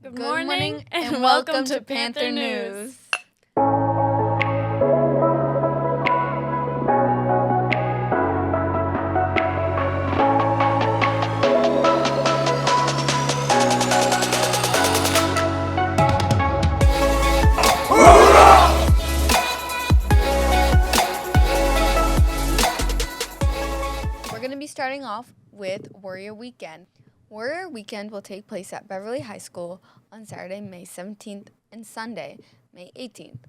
Good morning and welcome to Panther News. We're going to be starting off with Warrior Weekend. Warrior Weekend will take place at Beverly High School on Saturday, May 17th and Sunday, May 18th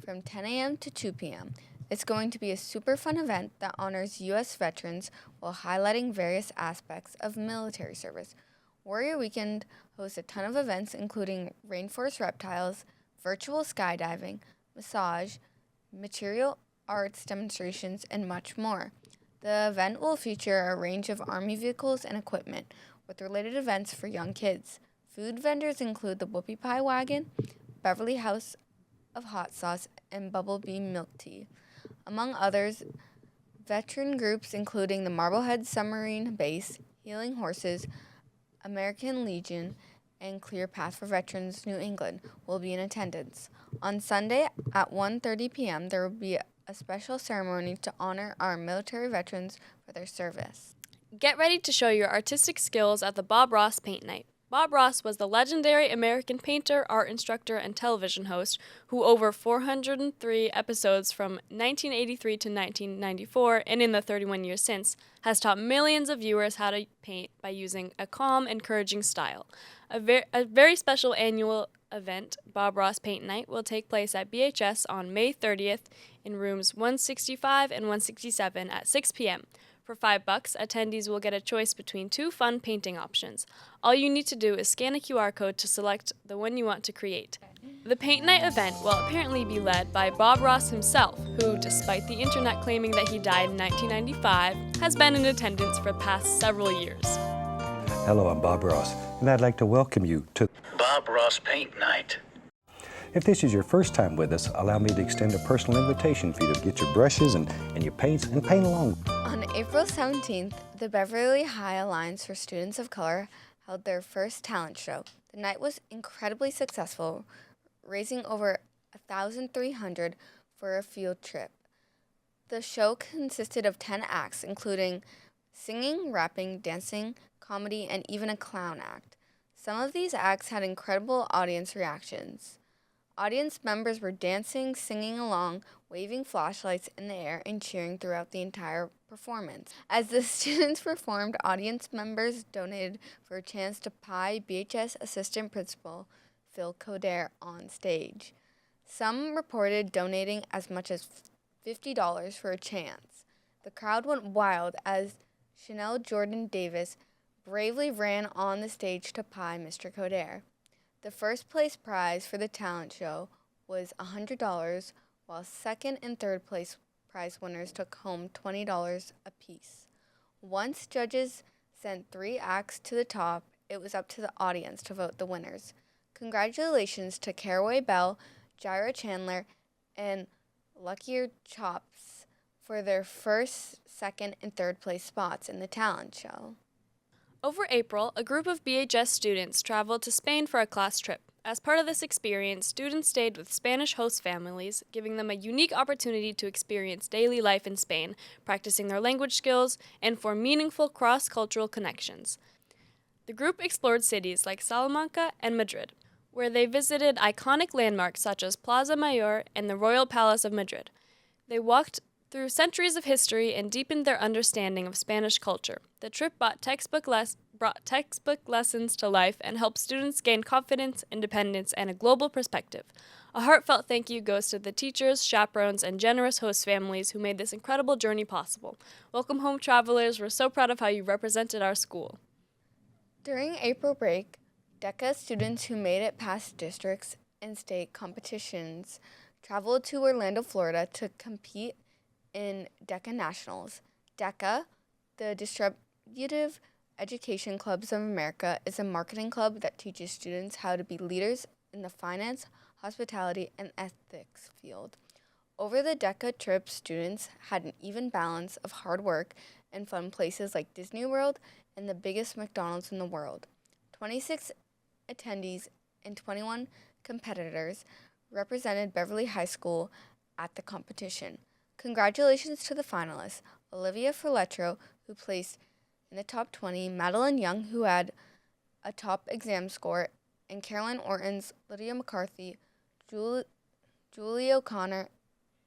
from 10 a.m. to 2 p.m. It's going to be a super fun event that honors U.S. veterans while highlighting various aspects of military service. Warrior Weekend hosts a ton of events including rainforest reptiles, virtual skydiving, massage, material arts demonstrations, and much more. The event will feature a range of Army vehicles and equipment with related events for young kids. Food vendors include the Whoopie Pie Wagon, Beverly House of Hot Sauce, and Bubble Bee Milk Tea. Among others, veteran groups including the Marblehead Submarine Base, Healing Horses, American Legion, and Clear Path for Veterans New England will be in attendance. On Sunday at 1:30 p.m., there will be a special ceremony to honor our military veterans for their service. Get ready to show your artistic skills at the Bob Ross Paint Night. Bob Ross was the legendary American painter, art instructor, and television host who over 403 episodes from 1983 to 1994 and in the 31 years since has taught millions of viewers how to paint by using a calm, encouraging style. A very special annual event, Bob Ross Paint Night, will take place at BHS on May 30th in rooms 165 and 167 at 6 p.m. For $5, attendees will get a choice between two fun painting options. All you need to do is scan a QR code to select the one you want to create. The Paint Night event will apparently be led by Bob Ross himself, who, despite the internet claiming that he died in 1995, has been in attendance for the past several years. Hello, I'm Bob Ross, and I'd like to welcome you to Bob Ross Paint Night. If this is your first time with us, allow me to extend a personal invitation for you to get your brushes and your paints and paint along. On April 17th, the Beverly High Alliance for Students of Color held their first talent show. The night was incredibly successful, raising over $1,300 for a field trip. The show consisted of 10 acts, including singing, rapping, dancing, comedy, and even a clown act. Some of these acts had incredible audience reactions. Audience members were dancing, singing along, waving flashlights in the air, and cheering throughout the entire performance. As the students performed, audience members donated for a chance to pie BHS Assistant Principal Phil Coder on stage. Some reported donating as much as $50 for a chance. The crowd went wild as Chanel Jordan Davis bravely ran on the stage to pie Mr. Coder. The first place prize for the talent show was $100, while second and third place prize winners took home $20 apiece. Once judges sent 3 acts to the top, it was up to the audience to vote the winners. Congratulations to Caraway Bell, Jaira Chandler, and Luckier Chops for their first, second, and third place spots in the talent show. Over April, a group of BHS students traveled to Spain for a class trip. As part of this experience, students stayed with Spanish host families, giving them a unique opportunity to experience daily life in Spain, practicing their language skills, and form meaningful cross-cultural connections. The group explored cities like Salamanca and Madrid, where they visited iconic landmarks such as Plaza Mayor and the Royal Palace of Madrid. They walked through centuries of history and deepened their understanding of Spanish culture. The trip brought textbook lessons to life and helped students gain confidence, independence, and a global perspective. A heartfelt thank you goes to the teachers, chaperones, and generous host families who made this incredible journey possible. Welcome home, travelers. We're so proud of how you represented our school. During April break, DECA students who made it past districts and state competitions traveled to Orlando, Florida to compete in DECA Nationals. DECA, the Distributive Education Clubs of America, is a marketing club that teaches students how to be leaders in the finance, hospitality, and ethics field. Over the DECA trip, students had an even balance of hard work and fun places like Disney World and the biggest McDonald's in the world. 26 attendees and 21 competitors represented Beverly High School at the competition. Congratulations to the finalists, Olivia Ferletro, who placed in the top 20, Madeline Young, who had a top exam score, and Caroline Ortons, Lydia McCarthy, Julie O'Connor,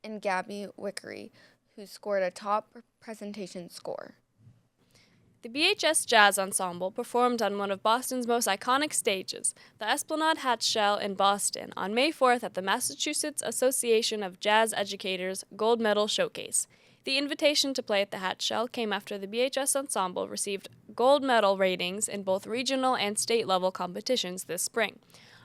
and Gabby Wickery, who scored a top presentation score. The BHS Jazz Ensemble performed on one of Boston's most iconic stages, the Esplanade Hatch Shell in Boston, on May 4th at the Massachusetts Association of Jazz Educators Gold Medal Showcase. The invitation to play at the Hatch Shell came after the BHS Ensemble received gold medal ratings in both regional and state-level competitions this spring.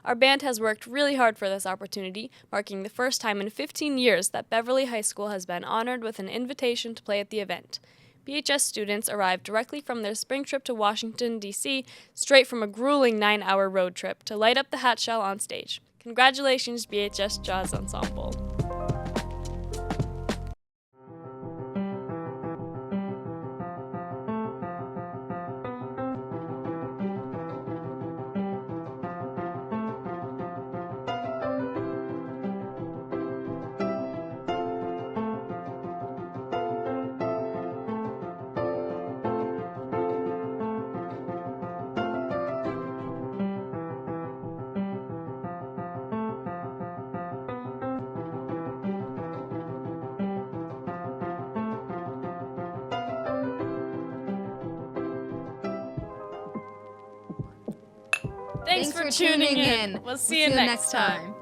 Our band has worked really hard for this opportunity, marking the first time in 15 years that Beverly High School has been honored with an invitation to play at the event. BHS students arrived directly from their spring trip to Washington, D.C., straight from a grueling 9-hour road trip to light up the Hatch Shell on stage. Congratulations, BHS Jazz Ensemble. Thanks for tuning in. We'll see you next time.